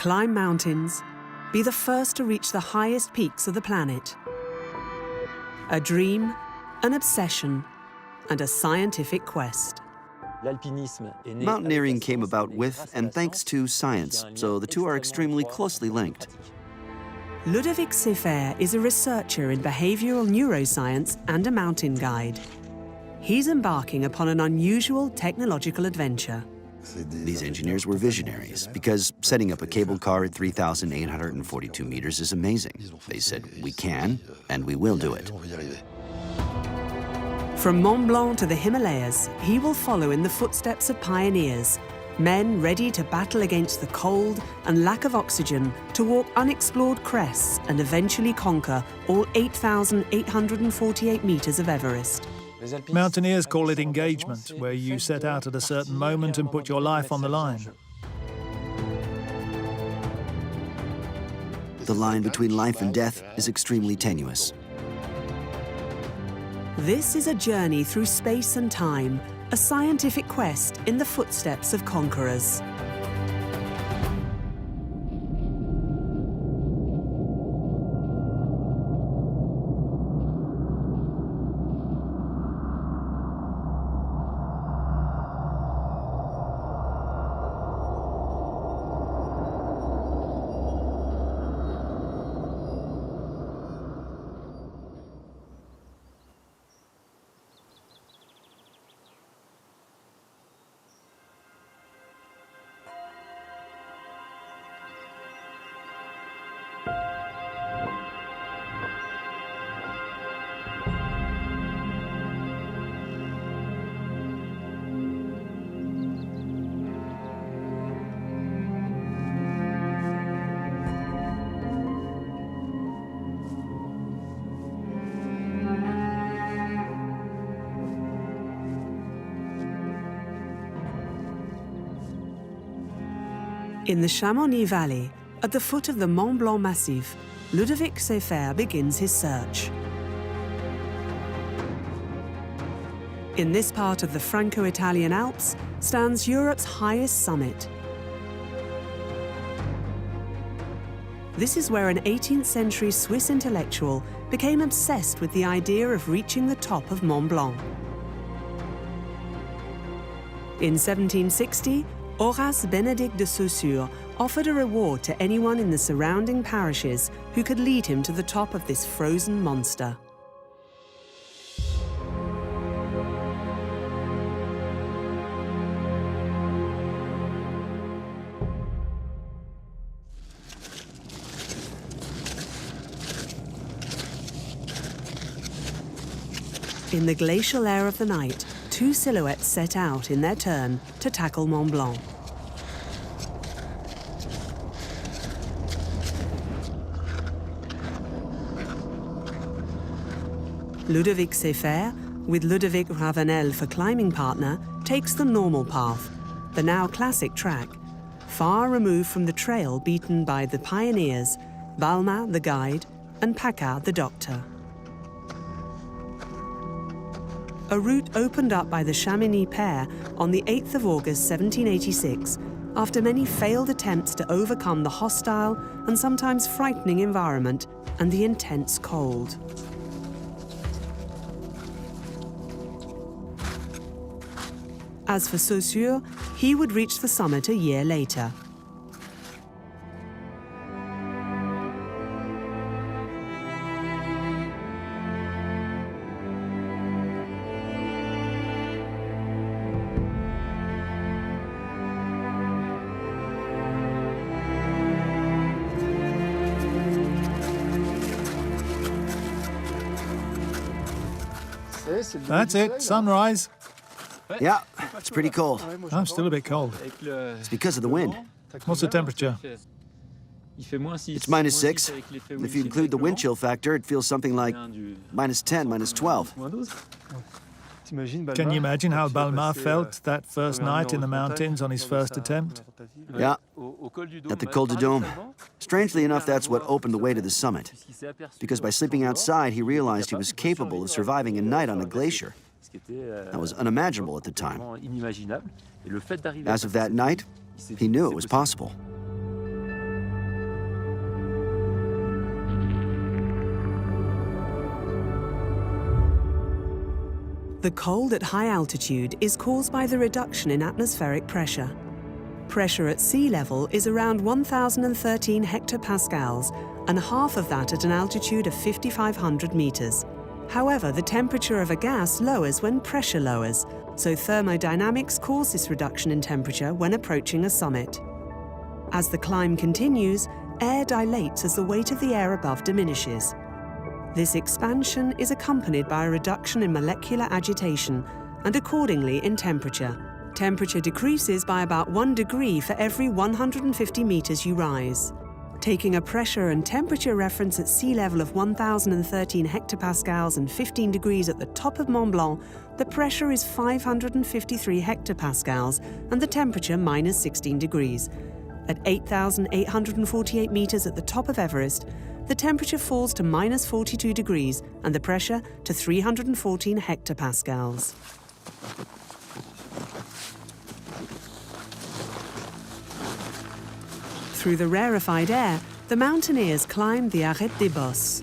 climb mountains, be the first to reach the highest peaks of the planet. A dream, an obsession, and a scientific quest. Mountaineering came about with and thanks to science, so the two are extremely closely linked. Ludovic Seyfert is a researcher in behavioral neuroscience and a mountain guide. He's embarking upon an unusual technological adventure. These engineers were visionaries because setting up a cable car at 3,842 meters is amazing. They said, we can, and we will do it. From Mont Blanc to the Himalayas, he will follow in the footsteps of pioneers, men ready to battle against the cold and lack of oxygen to walk unexplored crests and eventually conquer all 8,848 meters of Everest. Mountaineers call it engagement, where you set out at a certain moment and put your life on the line. The line between life and death is extremely tenuous. This is a journey through space and time, a scientific quest in the footsteps of conquerors. In the Chamonix Valley, at the foot of the Mont Blanc Massif, Ludovic Seyfert begins his search. In this part of the Franco-Italian Alps stands Europe's highest summit. This is where an 18th century Swiss intellectual became obsessed with the idea of reaching the top of Mont Blanc. In 1760, Horace Benedict de Saussure offered a reward to anyone in the surrounding parishes who could lead him to the top of this frozen monster. In the glacial air of the night, two silhouettes set out in their turn to tackle Mont Blanc. Ludovic Seyfert, with Ludovic Ravenel for climbing partner, takes the normal path, the now classic track, far removed from the trail beaten by the pioneers, Balma the guide, and Paccard the doctor. A route opened up by the Chamonix pair on the 8th of August 1786, after many failed attempts to overcome the hostile and sometimes frightening environment and the intense cold. As for Saussure, he would reach the summit a year later. That's it, sunrise. Yeah, it's pretty cold. I'm still a bit cold. It's because of the wind. What's the temperature? It's -6. And if you include the wind chill factor, it feels something like -10, -12. Can you imagine how Balma felt that first night in the mountains on his first attempt? Yeah, at the Col du Dôme. Strangely enough, that's what opened the way to the summit. Because by sleeping outside, he realized he was capable of surviving a night on a glacier. That was unimaginable at the time. As of that night, he knew it was possible. The cold at high altitude is caused by the reduction in atmospheric pressure. Pressure at sea level is around 1,013 hectopascals, and half of that at an altitude of 5,500 meters. However, the temperature of a gas lowers when pressure lowers, so thermodynamics cause this reduction in temperature when approaching a summit. As the climb continues, air dilates as the weight of the air above diminishes. This expansion is accompanied by a reduction in molecular agitation and accordingly in temperature. Temperature decreases by about 1 degree for every 150 meters you rise. Taking a pressure and temperature reference at sea level of 1,013 hectopascals and 15 degrees at the top of Mont Blanc, the pressure is 553 hectopascals and the temperature minus 16 degrees. At 8,848 meters at the top of Everest, the temperature falls to minus 42 degrees and the pressure to 314 hectopascals. Through the rarefied air, the mountaineers climb the Arête des Bosses.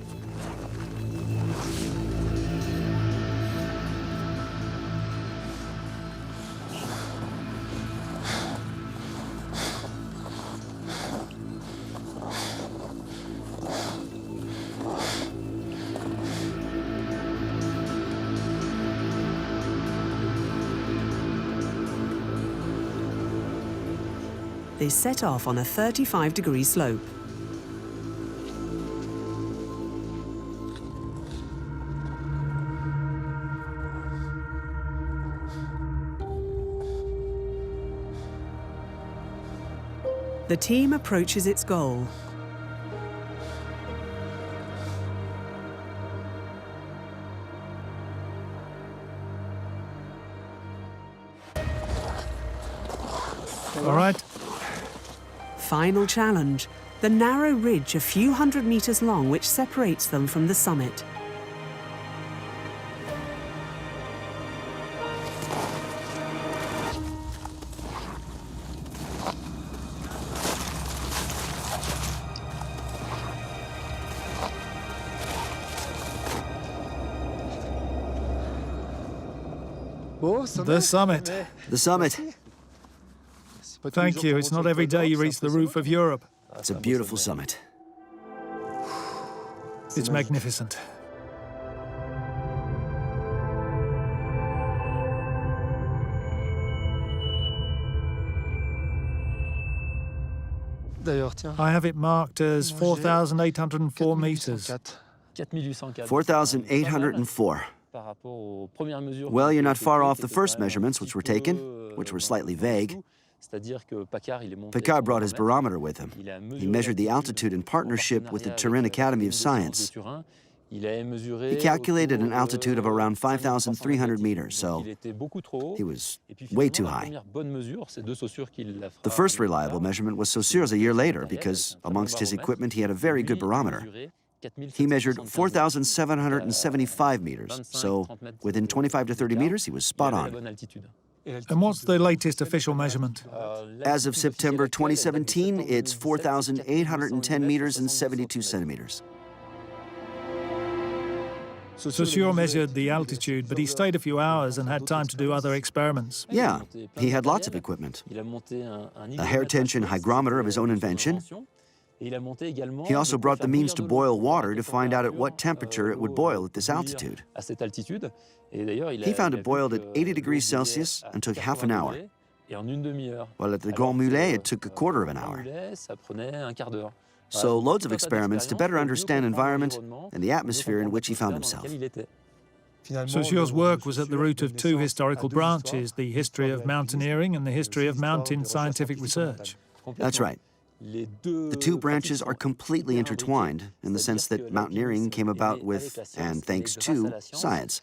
They set off on a 35-degree slope. The team approaches its goal. All right. Final challenge, the narrow ridge a few hundred meters long which separates them from the summit. The summit. The summit. Thank you. It's not every day you reach the roof of Europe. It's a beautiful summit. It's magnificent. I have it marked as 4,804 meters. 4,804. Well, you're not far off the first measurements which were taken, which were slightly vague. Picard brought his barometer with him. He measured the altitude in partnership with the Turin Academy of Science. He calculated an altitude of around 5,300 meters, so he was way too high. The first reliable measurement was Saussure's a year later because, amongst his equipment, he had a very good barometer. He measured 4,775 meters, so within 25 to 30 meters, he was spot on. And what's the latest official measurement? As of September 2017, it's 4,810 meters and 72 centimeters. Saussure measured the altitude, but he stayed a few hours and had time to do other experiments. Yeah, he had lots of equipment. A hair tension hygrometer of his own invention. He also brought the means to boil water to find out at what temperature it would boil at this altitude. He found it boiled at 80 degrees Celsius and took half an hour, while at the Grand Mullet it took a quarter of an hour. So loads of experiments to better understand environment and the atmosphere in which he found himself. Saussure's work was at the root of two historical branches, the history of mountaineering and the history of mountain scientific research. That's right. The two branches are completely intertwined in the sense that mountaineering came about with, and thanks to, science.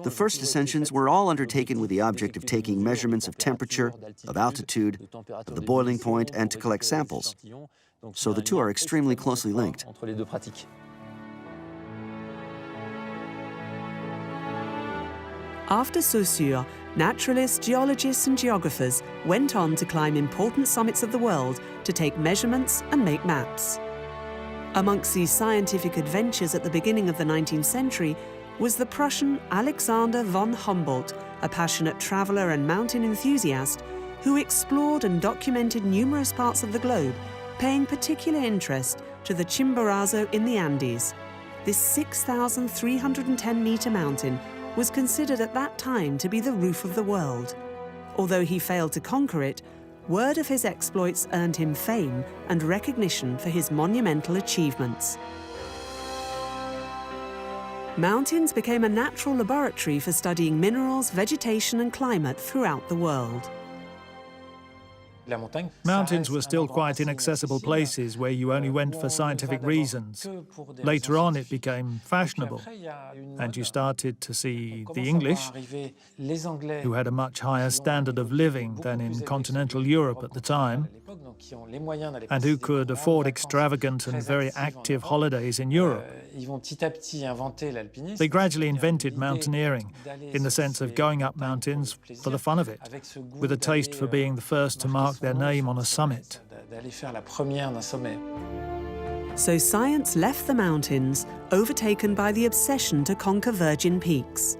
The first ascensions were all undertaken with the object of taking measurements of temperature, of altitude, of the boiling point, and to collect samples. So the two are extremely closely linked. After Saussure, naturalists, geologists and geographers went on to climb important summits of the world to take measurements and make maps. Amongst these scientific adventures at the beginning of the 19th century was the Prussian Alexander von Humboldt, a passionate traveller and mountain enthusiast who explored and documented numerous parts of the globe, paying particular interest to the Chimborazo in the Andes. This 6,310-metre mountain was considered at that time to be the roof of the world. Although he failed to conquer it, word of his exploits earned him fame and recognition for his monumental achievements. Mountains became a natural laboratory for studying minerals, vegetation and climate throughout the world. Mountains were still quite inaccessible places where you only went for scientific reasons. Later on, it became fashionable, and you started to see the English, who had a much higher standard of living than in continental Europe at the time, and who could afford extravagant and very active holidays in Europe. They gradually invented mountaineering in the sense of going up mountains for the fun of it, with a taste for being the first to mark their name on a summit. So science left the mountains, overtaken by the obsession to conquer virgin peaks.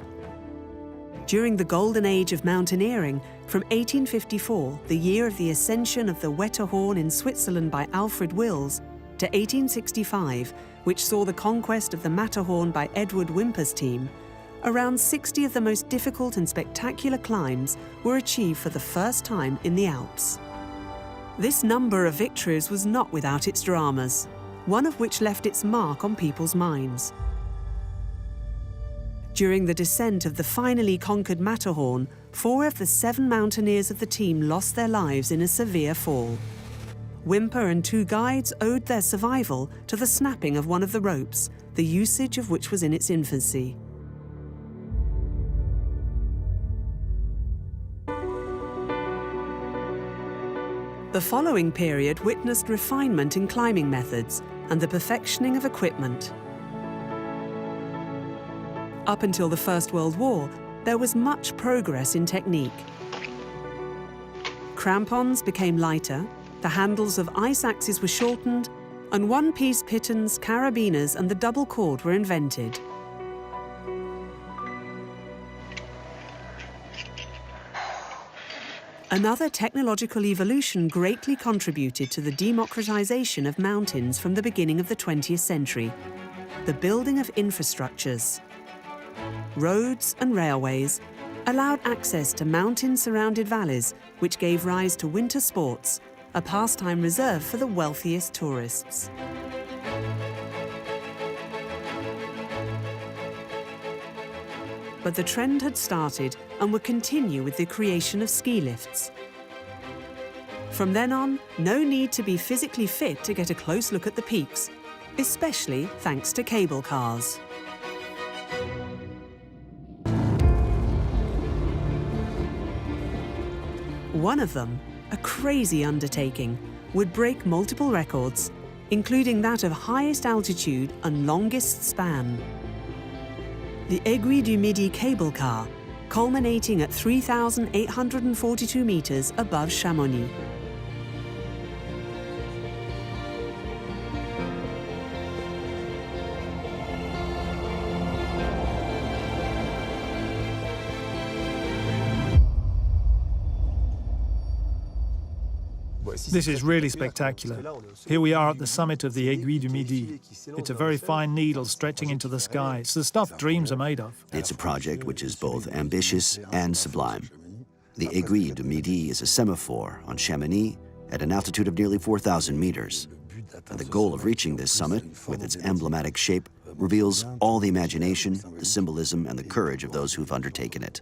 During the golden age of mountaineering, from 1854, the year of the ascension of the Wetterhorn in Switzerland by Alfred Wills, to 1865, which saw the conquest of the Matterhorn by Edward Whymper's team, around 60 of the most difficult and spectacular climbs were achieved for the first time in the Alps. This number of victories was not without its dramas, one of which left its mark on people's minds. During the descent of the finally conquered Matterhorn, 4 of the 7 mountaineers of the team lost their lives in a severe fall. Whymper and 2 guides owed their survival to the snapping of one of the ropes, the usage of which was in its infancy. The following period witnessed refinement in climbing methods and the perfectioning of equipment. Up until the First World War, there was much progress in technique. Crampons became lighter, the handles of ice axes were shortened, and one-piece pitons, carabiners, and the double cord were invented. Another technological evolution greatly contributed to the democratization of mountains from the beginning of the 20th century: the building of infrastructures. Roads and railways allowed access to mountain-surrounded valleys, which gave rise to winter sports, a pastime reserved for the wealthiest tourists. But the trend had started and would continue with the creation of ski lifts. From then on, no need to be physically fit to get a close look at the peaks, especially thanks to cable cars. One of them, a crazy undertaking, would break multiple records, including that of highest altitude and longest span. The Aiguille du Midi cable car, culminating at 3,842 meters above Chamonix. This is really spectacular. Here we are at the summit of the Aiguille du Midi. It's a very fine needle stretching into the sky. It's the stuff dreams are made of. It's a project which is both ambitious and sublime. The Aiguille du Midi is a semaphore on Chamonix at an altitude of nearly 4,000 meters. And the goal of reaching this summit, with its emblematic shape, reveals all the imagination, the symbolism, and the courage of those who've undertaken it.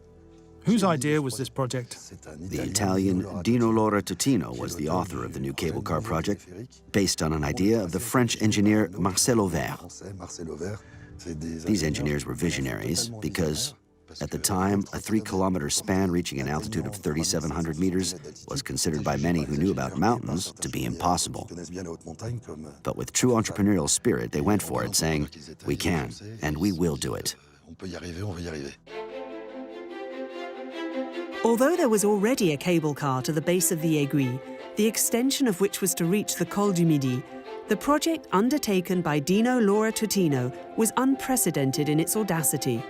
Whose idea was this project? The Italian Dino Laura Totino was the author of the new cable car project, based on an idea of the French engineer Marcel Auvert. These engineers were visionaries because, at the time, a 3-kilometer span reaching an altitude of 3,700 meters was considered by many who knew about mountains to be impossible. But with true entrepreneurial spirit, they went for it, saying, "We can, and we will do it." Although there was already a cable car to the base of the Aiguille, the extension of which was to reach the Col du Midi, the project undertaken by Dino Laura Tutino was unprecedented in its audacity.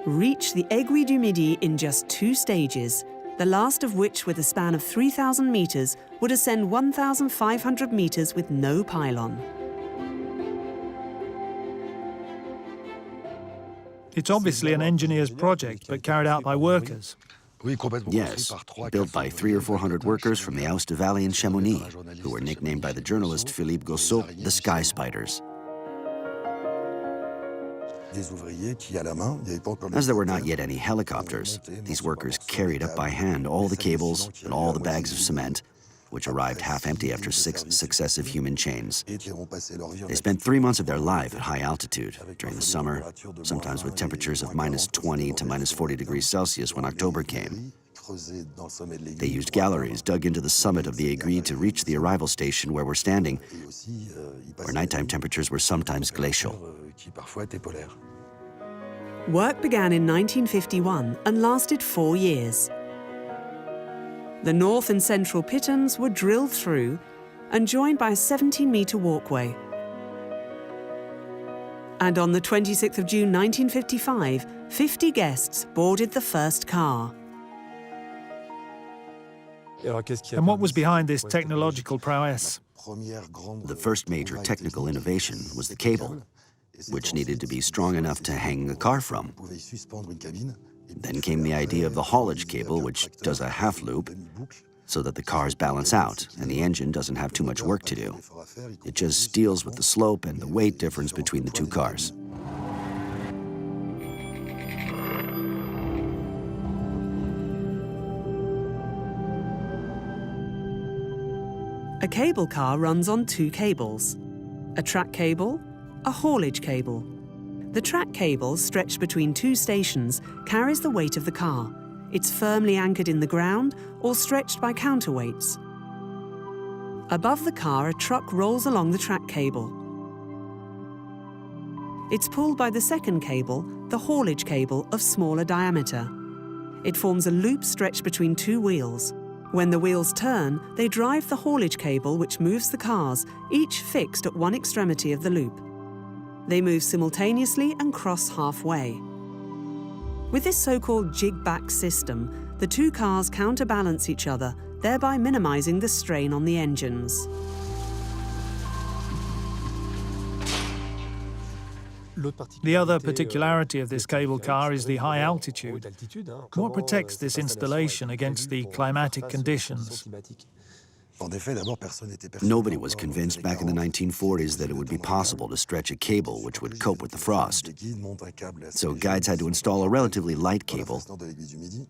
Reach the Aiguille du Midi in just 2 stages, the last of which, with a span of 3,000 meters, would ascend 1,500 meters with no pylon. It's obviously an engineer's project, but carried out by workers. Yes, built by 300 or 400 workers from the Aoste Valley in Chamonix, who were nicknamed by the journalist Philippe Gossot the Sky Spiders. As there were not yet any helicopters, these workers carried up by hand all the cables and all the bags of cement, which arrived half empty after 6 successive human chains. They spent 3 months of their life at high altitude during the summer, sometimes with temperatures of -20 to -40 degrees Celsius when October came. They used galleries dug into the summit of the Aiguille to reach the arrival station where we're standing, where nighttime temperatures were sometimes glacial. Work began in 1951 and lasted 4 years. The north and central pitons were drilled through and joined by a 17-meter walkway. And on the 26th of June 1955, 50 guests boarded the first car. And what was behind this technological prowess? The first major technical innovation was the cable, which needed to be strong enough to hang the car from. Then came the idea of the haulage cable, which does a half loop so that the cars balance out and the engine doesn't have too much work to do. It just deals with the slope and the weight difference between the 2 cars. A cable car runs on 2 cables, a track cable, a haulage cable. The track cable, stretched between 2 stations, carries the weight of the car. It's firmly anchored in the ground or stretched by counterweights. Above the car, a truck rolls along the track cable. It's pulled by the second cable, the haulage cable, of smaller diameter. It forms a loop stretched between 2 wheels. When the wheels turn, they drive the haulage cable, which moves the cars, each fixed at one extremity of the loop. They move simultaneously and cross halfway. With this so-called jig-back system, the 2 cars counterbalance each other, thereby minimizing the strain on the engines. The other particularity of this cable car is the high altitude. What protects this installation against the climatic conditions? Nobody was convinced back in the 1940s that it would be possible to stretch a cable which would cope with the frost. So guides had to install a relatively light cable,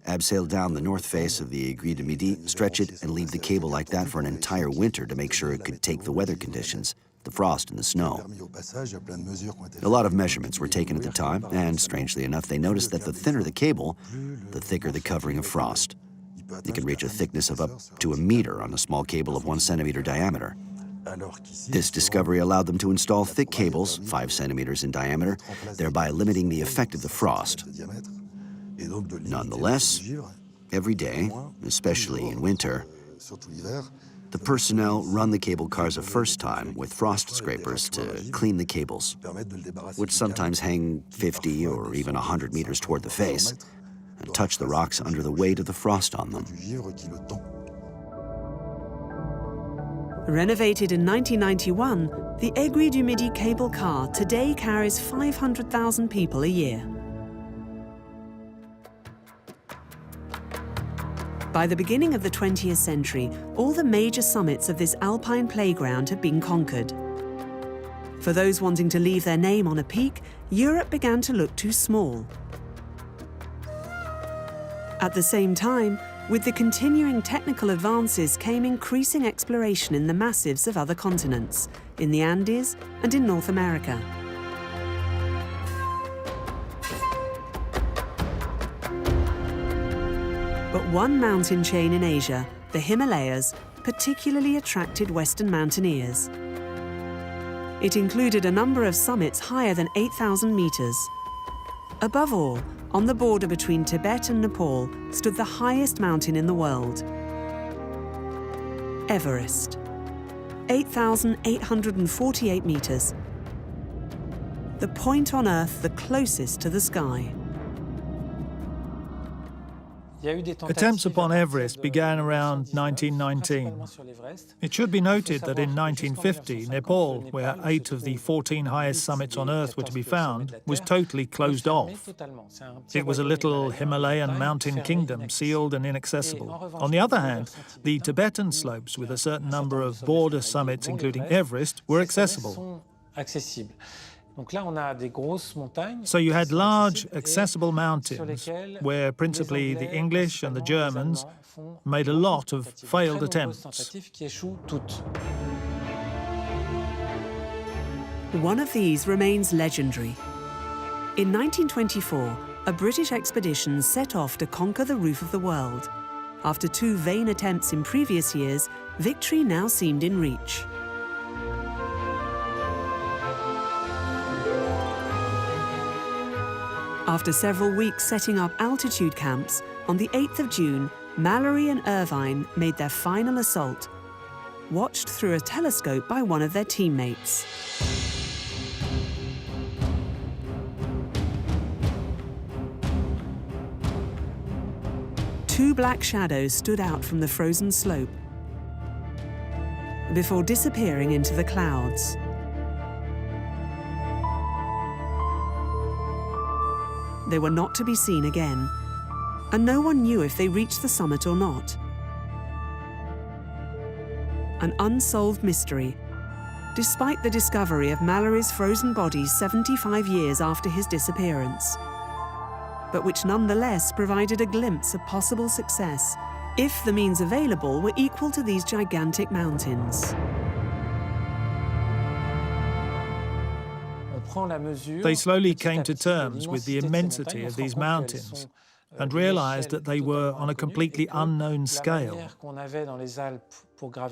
abseil down the north face of the Aiguille du Midi, stretch it, and leave the cable like that for an entire winter to make sure it could take the weather conditions, the frost and the snow. A lot of measurements were taken at the time, and strangely enough, they noticed that the thinner the cable, the thicker the covering of frost. It can reach a thickness of up to 1 meter on a small cable of 1 centimeter diameter. This discovery allowed them to install thick cables, 5 centimeters in diameter, thereby limiting the effect of the frost. Nonetheless, every day, especially in winter, the personnel run the cable cars a first time with frost scrapers to clean the cables, which sometimes hang 50 or even 100 meters toward the face, and touch the rocks under the weight of the frost on them. Renovated in 1991, the Aiguille du Midi cable car today carries 500,000 people a year. By the beginning of the 20th century, all the major summits of this alpine playground had been conquered. For those wanting to leave their name on a peak, Europe began to look too small. At the same time, with the continuing technical advances came increasing exploration in the massives of other continents, in the Andes and in North America. But one mountain chain in Asia, the Himalayas, particularly attracted Western mountaineers. It included a number of summits higher than 8,000 meters. Above all, on the border between Tibet and Nepal, stood the highest mountain in the world, Everest. 8,848 meters. The point on Earth the closest to the sky. Attempts upon Everest began around 1919. It should be noted that in 1950, Nepal, where 8 of the 14 highest summits on Earth were to be found, was totally closed off. It was a little Himalayan mountain kingdom, sealed and inaccessible. On the other hand, the Tibetan slopes, with a certain number of border summits, including Everest, were accessible. So you had large, accessible mountains where principally the English and the Germans made a lot of failed attempts. One of these remains legendary. In 1924, a British expedition set off to conquer the roof of the world. After 2 vain attempts in previous years, victory now seemed in reach. After several weeks setting up altitude camps, on the 8th of June, Mallory and Irvine made their final assault, watched through a telescope by one of their teammates. Two black shadows stood out from the frozen slope before disappearing into the clouds. They were not to be seen again, and no one knew if they reached the summit or not. An unsolved mystery, despite the discovery of Mallory's frozen body 75 years after his disappearance, but which nonetheless provided a glimpse of possible success if the means available were equal to these gigantic mountains. They slowly came to terms with the immensity of these mountains and realized that they were on a completely unknown scale.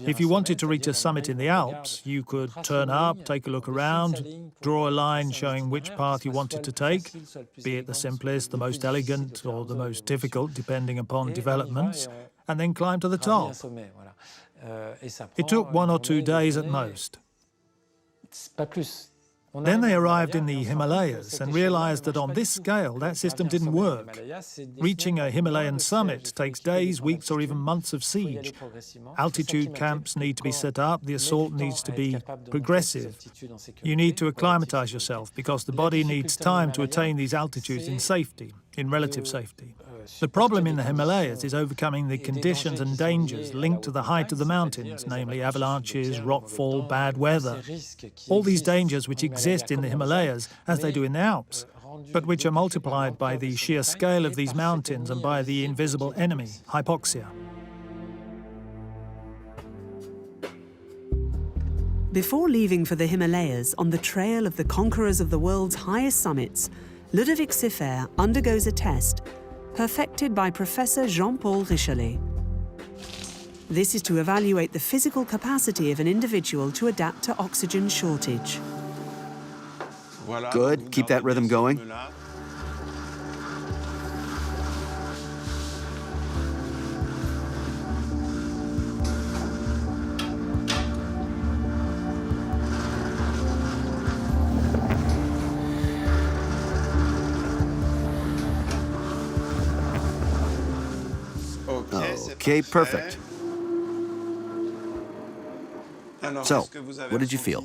If you wanted to reach a summit in the Alps, you could turn up, take a look around, draw a line showing which path you wanted to take, be it the simplest, the most elegant, or the most difficult, depending upon developments, and then climb to the top. It took 1 or 2 days at most. Then they arrived in the Himalayas and realized that on this scale, that system didn't work. Reaching a Himalayan summit takes days, weeks, or even months of siege. Altitude camps need to be set up, the assault needs to be progressive. You need to acclimatize yourself because the body needs time to attain these altitudes in safety, in relative safety. The problem in the Himalayas is overcoming the conditions and dangers linked to the height of the mountains, namely avalanches, rockfall, bad weather. All these dangers which exist in the Himalayas, as they do in the Alps, but which are multiplied by the sheer scale of these mountains and by the invisible enemy, hypoxia. Before leaving for the Himalayas on the trail of the conquerors of the world's highest summits, Ludovic Siffert undergoes a test perfected by Professor Jean-Paul Richelet. This is to evaluate the physical capacity of an individual to adapt to oxygen shortage. Good, keep that rhythm going. Okay, perfect. So, what did you feel?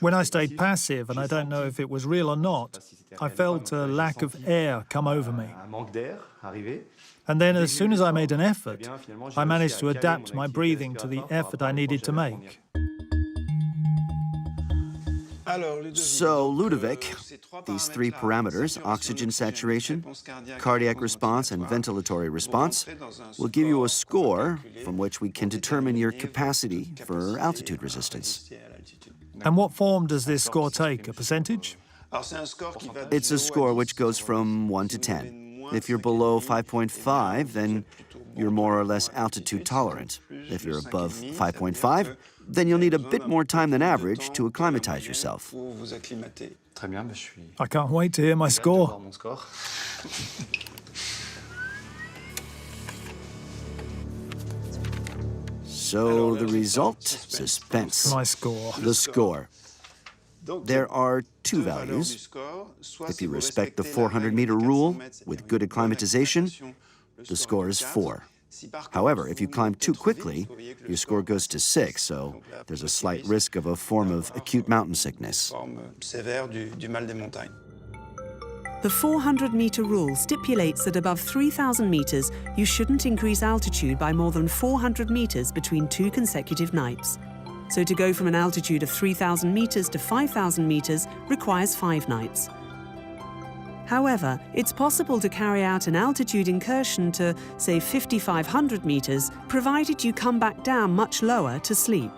When I stayed passive, and I don't know if it was real or not, I felt a lack of air come over me. And then as soon as I made an effort, I managed to adapt my breathing to the effort I needed to make. So, Ludovic, these 3 parameters, oxygen saturation, cardiac response, and ventilatory response, will give you a score from which we can determine your capacity for altitude resistance. And what form does this score take? A percentage? It's a score which goes from 1 to 10. If you're below 5.5, then you're more or less altitude tolerant. If you're above 5.5, then you'll need a bit more time than average to acclimatize yourself. I can't wait to hear my score. So the result? Suspense. My score. The score. There are two values. If you respect the 400-meter rule with good acclimatization, the score is 4. However, if you climb too quickly, your score goes to 6, so there's a slight risk of a form of acute mountain sickness. The 400-meter rule stipulates that above 3,000 meters, you shouldn't increase altitude by more than 400 meters between 2 consecutive nights. So to go from an altitude of 3,000 meters to 5,000 meters requires 5 nights. However, it's possible to carry out an altitude incursion to, say, 5,500 meters, provided you come back down much lower to sleep.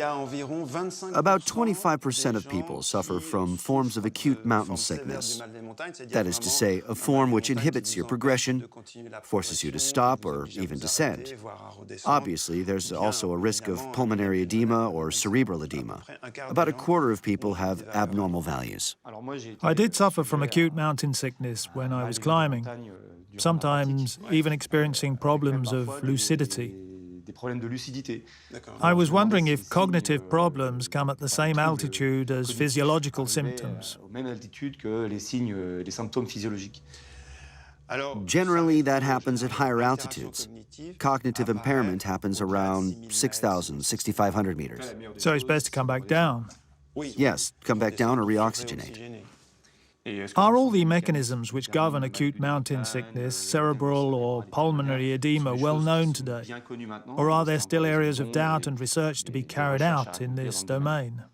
About 25% of people suffer from forms of acute mountain sickness. That is to say, a form which inhibits your progression, forces you to stop or even descend. Obviously, there's also a risk of pulmonary edema or cerebral edema. About a quarter of people have abnormal values. I did suffer from acute mountain sickness when I was climbing, sometimes even experiencing problems of lucidity. I was wondering if cognitive problems come at the same altitude as physiological symptoms. Generally, that happens at higher altitudes. Cognitive impairment happens around 6,000, 6,500 meters. So it's best to come back down. Yes, come back down or reoxygenate. Are all the mechanisms which govern acute mountain sickness, cerebral or pulmonary edema, well known today? Or are there still areas of doubt and research to be carried out in this domain?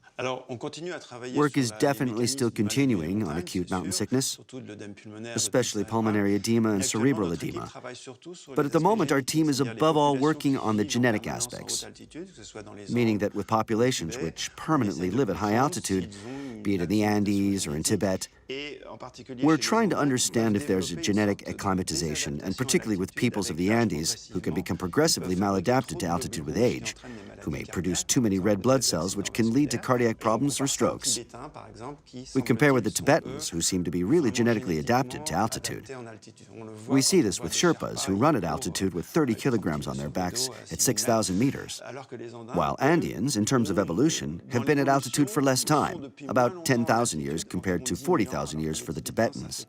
Work is definitely still continuing on acute mountain sickness, especially pulmonary edema and cerebral edema. But at the moment, our team is above all working on the genetic aspects, meaning that with populations which permanently live at high altitude, be it in the Andes or in Tibet, we're trying to understand if there's a genetic acclimatization, and particularly with peoples of the Andes who can become progressively maladapted to altitude with age, who may produce too many red blood cells which can lead to cardiac problems or strokes. We compare with the Tibetans, who seem to be really genetically adapted to altitude. We see this with Sherpas, who run at altitude with 30 kilograms on their backs at 6,000 meters, while Andeans, in terms of evolution, have been at altitude for less time, about 10,000 years compared to 40,000 years for the Tibetans.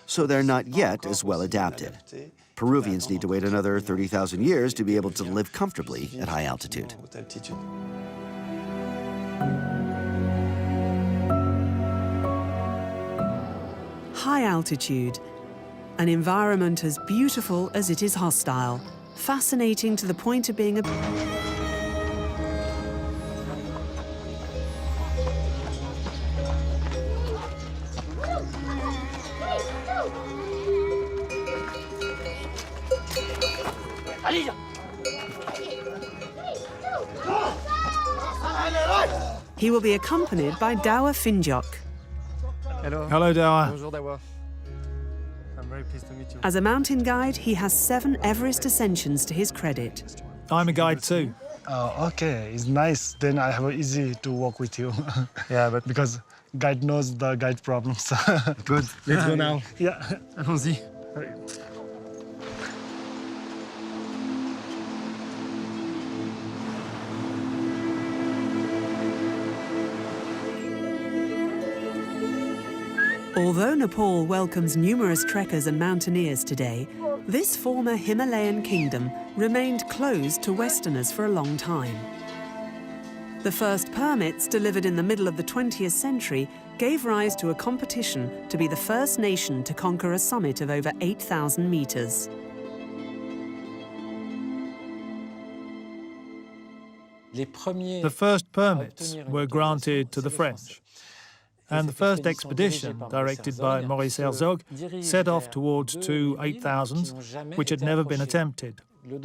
So they're not yet as well adapted. Peruvians need to wait another 30,000 years to be able to live comfortably at high altitude. High altitude, an environment as beautiful as it is hostile, fascinating to the point of being a... He will be accompanied by Dawa Finjok. Hello, Dawa. Bonjour, Dawa. I'm very pleased to meet you. As a mountain guide, he has 7 Everest ascensions to his credit. I'm a guide too. Okay, it's nice. Then I have easy to walk with you. Yeah, but because guide knows the guide problems. good. Let's go now. Yeah. Allons-y. Although Nepal welcomes numerous trekkers and mountaineers today, this former Himalayan kingdom remained closed to Westerners for a long time. The first permits, delivered in the middle of the 20th century, gave rise to a competition to be the first nation to conquer a summit of over 8,000 meters. The first permits were granted to the French, and the first expedition, directed by Maurice Herzog, set off towards 2 8,000s, which had never been attempted. The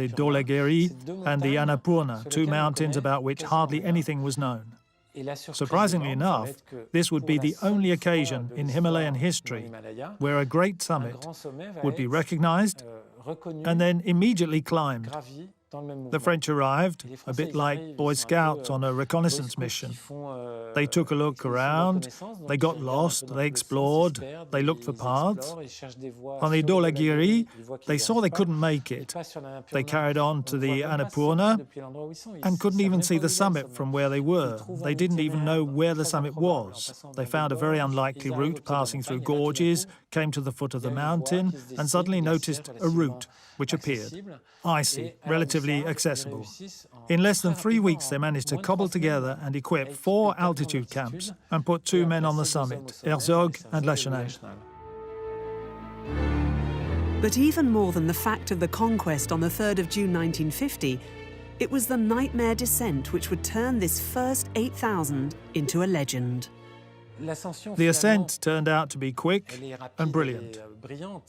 Dhaulagiri and the Annapurna, 2 mountains about which hardly anything was known. Surprisingly enough, this would be the only occasion in Himalayan history where a great summit would be recognized and then immediately climbed The French arrived, a bit like Boy Scouts on a reconnaissance mission. They took a look around, they got lost, they explored, they looked for paths. On the Dhaulagiri, they saw they couldn't make it. They carried on to the Annapurna and couldn't even see the summit from where they were. They didn't even know where the summit was. They found a very unlikely route passing through gorges, came to the foot of the mountain, and suddenly noticed a route which appeared. Icy, relatively accessible. In less than 3 weeks, they managed to cobble together and equip 4 altitude camps and put 2 men on the summit, Herzog and Lachenal. But even more than the fact of the conquest on the 3rd of June 1950, it was the nightmare descent which would turn this first 8,000 into a legend. The ascent turned out to be quick and brilliant,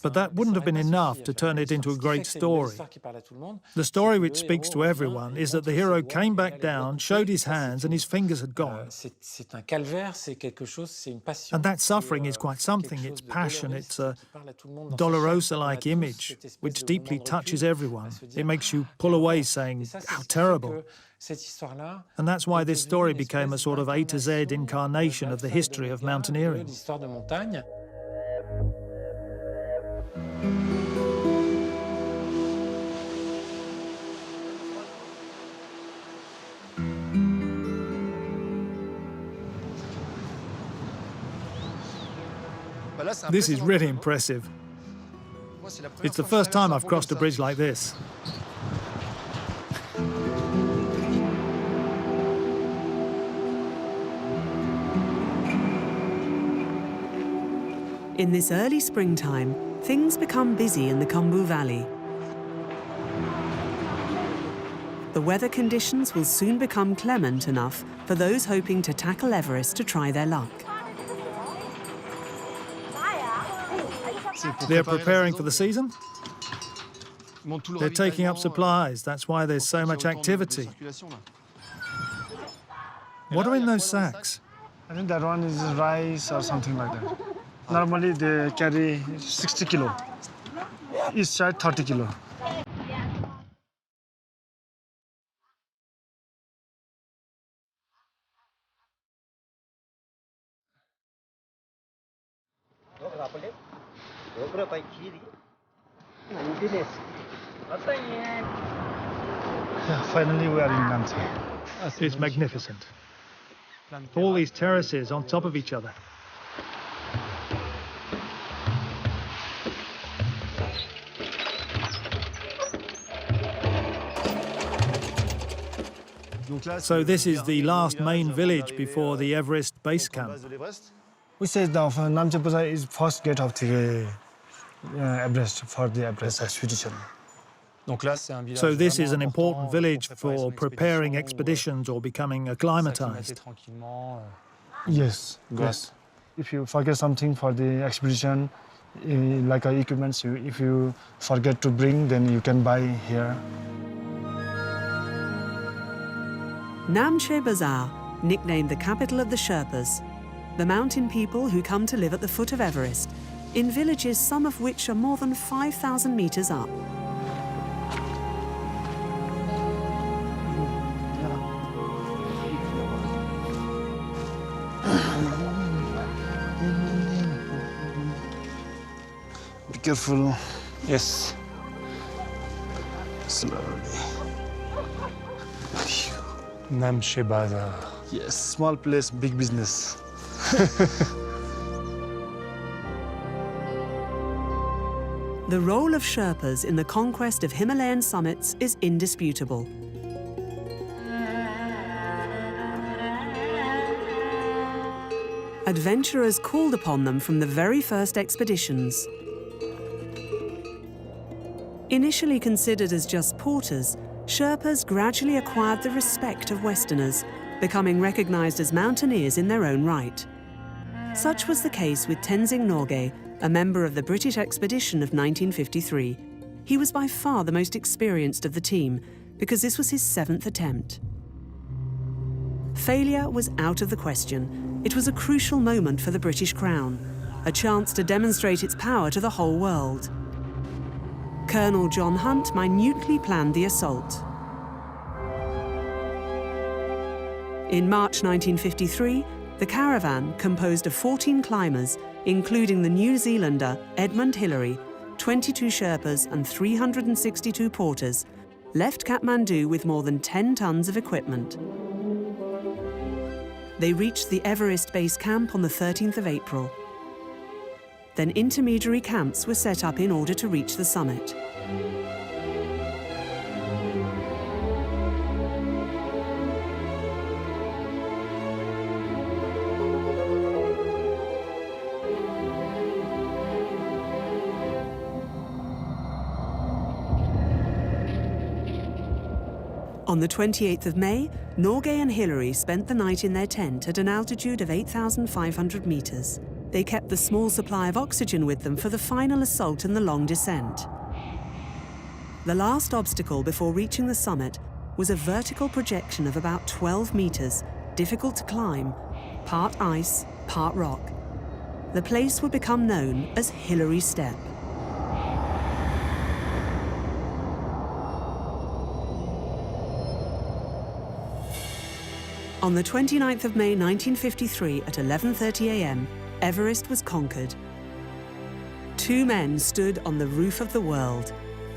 but that wouldn't have been enough to turn it into a great story. The story which speaks to everyone is that the hero came back down, showed his hands, and his fingers had gone. And that suffering is quite something. It's passion, it's a Dolorosa-like image, which deeply touches everyone. It makes you pull away saying, how terrible. And that's why this story became a sort of A to Z incarnation of the history of mountaineering. This is really impressive. It's the first time I've crossed a bridge like this. In this early springtime, things become busy in the Khumbu Valley. The weather conditions will soon become clement enough for those hoping to tackle Everest to try their luck. They're preparing for the season? They're taking up supplies. That's why there's so much activity. What are in those sacks? I think that one is rice or something like that. Normally they carry 60 kilo. Each side 30 kilo. Yeah, finally we are in Namche. It's magnificent. All these terraces on top of each other. So this is the last main village before the Everest base camp. We say that Namche Bazaar is first gate of the Everest for the Everest expedition. So this is an important village for preparing expeditions or becoming acclimatized. Yes, yes. If you forget something for the expedition, like equipment, if you forget to bring, then you can buy here. Namche Bazaar, nicknamed the capital of the Sherpas, the mountain people who come to live at the foot of Everest, in villages some of which are more than 5,000 meters up. Be careful. Yes. Slowly. Namche Bazaar. Yes, small place, big business. The role of Sherpas in the conquest of Himalayan summits is indisputable. Adventurers called upon them from the very first expeditions. Initially considered as just porters, Sherpas gradually acquired the respect of Westerners, becoming recognized as mountaineers in their own right. Such was the case with Tenzing Norgay, a member of the British expedition of 1953. He was by far the most experienced of the team, because this was his 7th attempt. Failure was out of the question. It was a crucial moment for the British Crown, a chance to demonstrate its power to the whole world. Colonel John Hunt minutely planned the assault. In March 1953, the caravan, composed of 14 climbers, including the New Zealander Edmund Hillary, 22 Sherpas and 362 porters, left Kathmandu with more than 10 tons of equipment. They reached the Everest base camp on the 13th of April. Then intermediary camps were set up in order to reach the summit. On the 28th of May, Norgay and Hillary spent the night in their tent at an altitude of 8,500 meters. They kept the small supply of oxygen with them for the final assault and the long descent. The last obstacle before reaching the summit was a vertical projection of about 12 meters, difficult to climb, part ice, part rock. The place would become known as Hillary Step. On the 29th of May 1953 at 11:30 a.m., Everest was conquered. Two men stood on the roof of the world,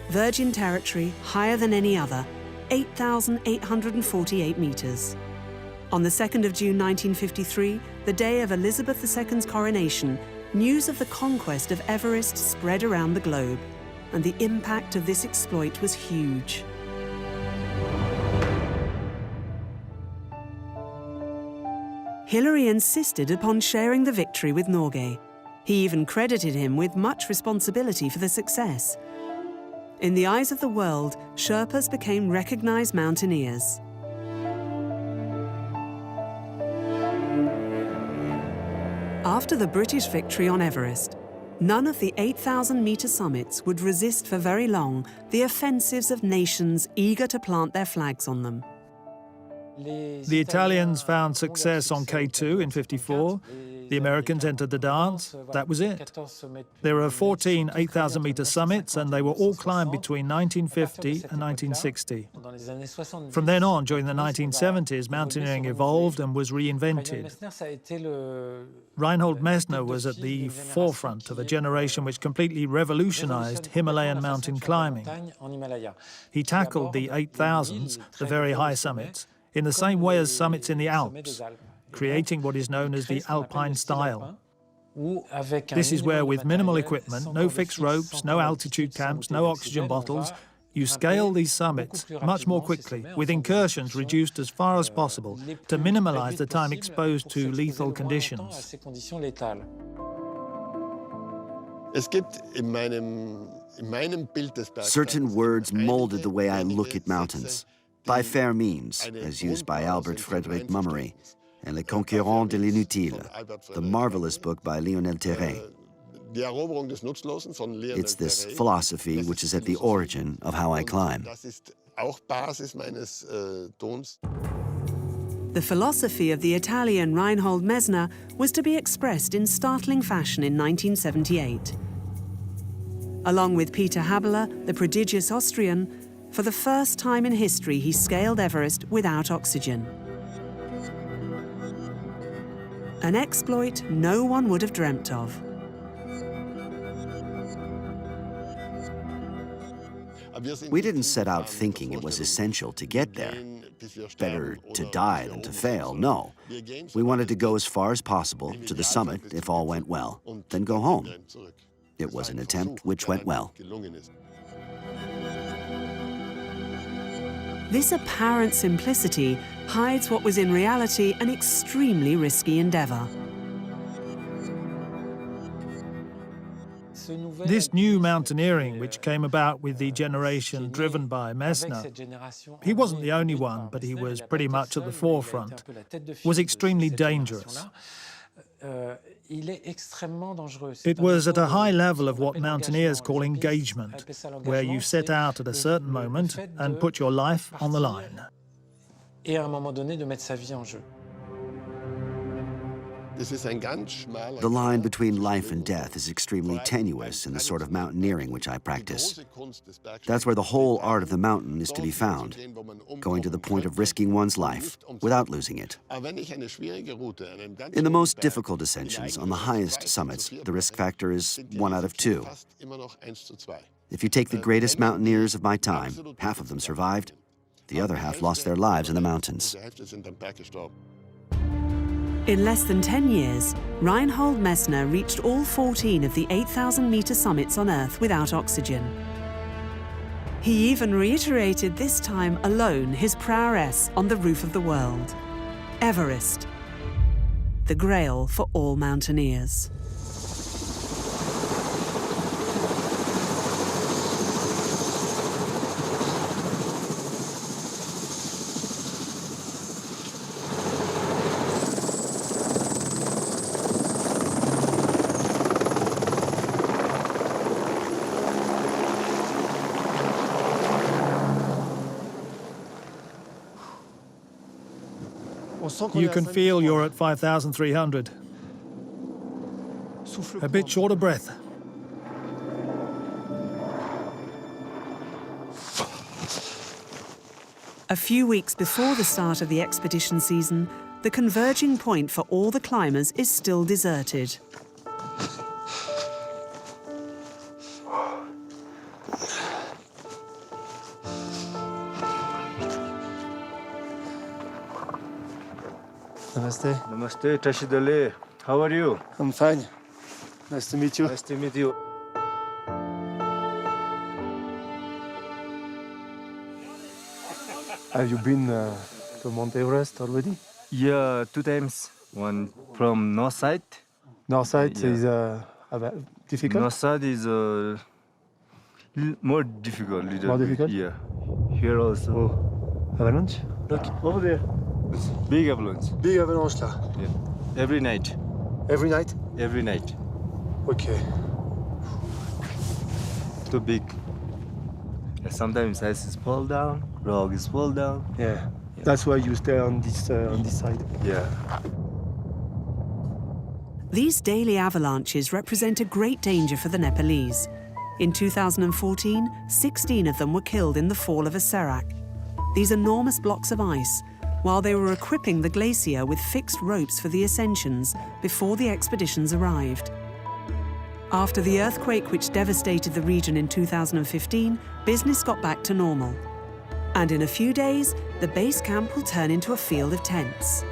virgin territory higher than any other, 8,848 meters. On the 2nd of June 1953, the day of Elizabeth II's coronation, news of the conquest of Everest spread around the globe, and the impact of this exploit was huge. Hillary insisted upon sharing the victory with Norgay. He even credited him with much responsibility for the success. In the eyes of the world, Sherpas became recognized mountaineers. After the British victory on Everest, none of the 8,000-meter summits would resist for very long the offensives of nations eager to plant their flags on them. The Italians found success on K2 in '54. The Americans entered the dance. That was it. There are 14 8,000-meter summits, and they were all climbed between 1950 and 1960. From then on, during the 1970s, mountaineering evolved and was reinvented. Reinhold Messner was at the forefront of a generation which completely revolutionized Himalayan mountain climbing. He tackled the 8,000s, the very high summits, in the same way as summits in the Alps, creating what is known as the alpine style. This is where, with minimal equipment, no fixed ropes, no altitude camps, no oxygen bottles, you scale these summits much more quickly, with incursions reduced as far as possible to minimize the time exposed to lethal conditions. Certain words molded the way I look at mountains. By fair means, as used by Albert Frederick Mummery, and Le Conquérant de l'Inutile, the marvelous book by Lionel Terray. It's this philosophy which is at the origin of how I climb. The philosophy of the Italian Reinhold Messner was to be expressed in startling fashion in 1978. Along with Peter Habeler, the prodigious Austrian, for the first time in history, he scaled Everest without oxygen. An exploit no one would have dreamt of. We didn't set out thinking it was essential to get there. Better to die than to fail, no. We wanted to go as far as possible to the summit if all went well, then go home. It was an attempt which went well. This apparent simplicity hides what was in reality an extremely risky endeavor. This new mountaineering, which came about with the generation driven by Messner, he wasn't the only one, but he was pretty much at the forefront, was extremely dangerous. It was at a high level of what mountaineers call engagement, where you set out at a certain moment and put your life on the line. The line between life and death is extremely tenuous in the sort of mountaineering which I practice. That's where the whole art of the mountain is to be found, going to the point of risking one's life without losing it. In the most difficult ascensions, on the highest summits, the risk factor is 1 out of 2. If you take the greatest mountaineers of my time, half of them survived, the other half lost their lives in the mountains. In less than 10 years, Reinhold Messner reached all 14 of the 8,000-meter summits on Earth without oxygen. He even reiterated this time alone his prowess on the roof of the world. Everest, the grail for all mountaineers. You can feel you're at 5,300. A bit short of breath. A few weeks before the start of the expedition season, the converging point for all the climbers is still deserted. Namaste. Namaste, Tashidale. How are you? I'm fine. Nice to meet you. Nice to meet you. Have you been to Mount Everest already? Yeah, 2 times. One from north side. North side Yeah. is difficult. North side is more difficult. Little More bit. difficult? Yeah. Here also. Oh, avalanche? Look, over there. Big avalanche. Big avalanche là. Yeah. Every night. Every night? Every night. Okay. Too big. Yeah, sometimes ice is fall down, rock is fall down. Yeah. That's why you stay on this side. Yeah. These daily avalanches represent a great danger for the Nepalese. In 2014, 16 of them were killed in the fall of a serac. These enormous blocks of ice, while they were equipping the glacier with fixed ropes for the ascensions before the expeditions arrived. After the earthquake which devastated the region in 2015, business got back to normal. And in a few days, the base camp will turn into a field of tents.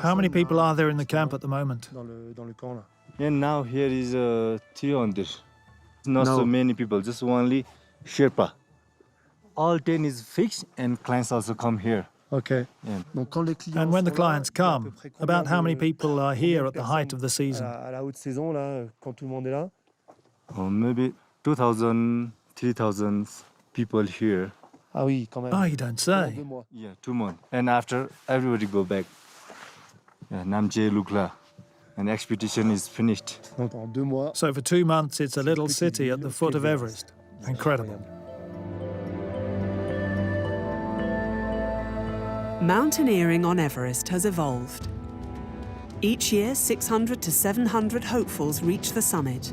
How many people are there in the camp at the moment? Dans le camp là. And now here is 300. Not No. so many people, just only Sherpa. All 10 is fixed and clients also come here. Okay. Yeah. Donc, quand les clients And when the sont là, clients il y a à peu come, près combien about how many de- people are here at the height personnes of the season? à la haute saison, là, quand tout le monde est là? Or maybe 2,000, 3,000 people here. Ah oui, quand même. Oh, you don't Pendant say. 2 mois. Yeah, 2 months. And after, everybody go back. Yeah, Namche Lukla. And expedition is finished. Donc en 2 mois. So for 2 months, it's a little city at the foot of Everest. Incredible. Mountaineering on Everest has evolved. Each year, 600 to 700 hopefuls reach the summit.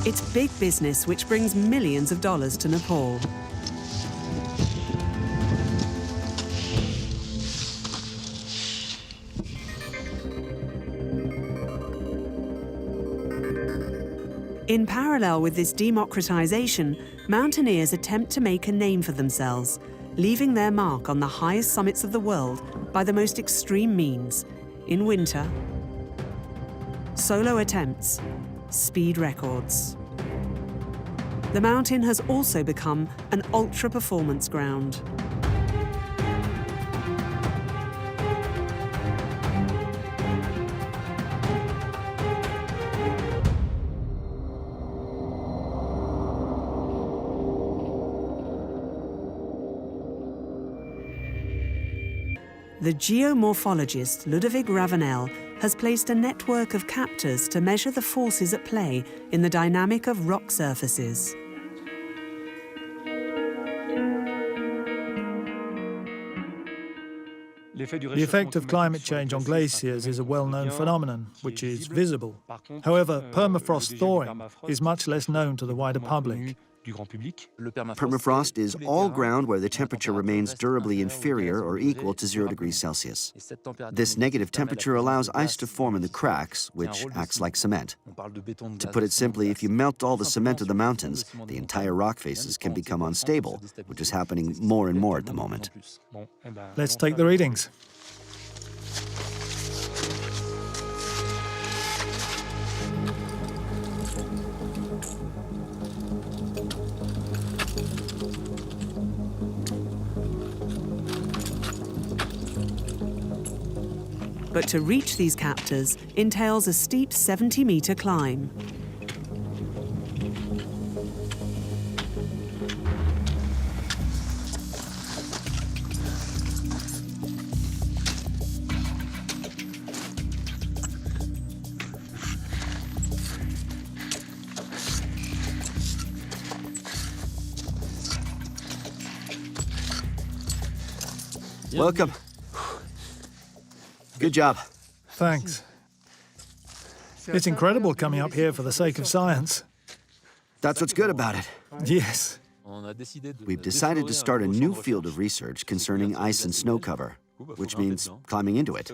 It's big business which brings millions of dollars to Nepal. In parallel with this democratization, mountaineers attempt to make a name for themselves, leaving their mark on the highest summits of the world by the most extreme means. In winter, solo attempts, speed records. The mountain has also become an ultra-performance ground. The geomorphologist Ludovic Ravenel has placed a network of captors to measure the forces at play in the dynamic of rock surfaces. The effect of climate change on glaciers is a well-known phenomenon, which is visible. However, permafrost thawing is much less known to the wider public. Permafrost is all ground where the temperature remains durably inferior or equal to 0 degrees Celsius. This negative temperature allows ice to form in the cracks, which acts like cement. To put it simply, if you melt all the cement of the mountains, the entire rock faces can become unstable, which is happening more and more at the moment. Let's take the readings. But to reach these captors entails a steep 70-metre climb. Welcome. Good job. Thanks. It's incredible coming up here for the sake of science. That's what's good about it. Yes. We've decided to start a new field of research concerning ice and snow cover, which means climbing into it.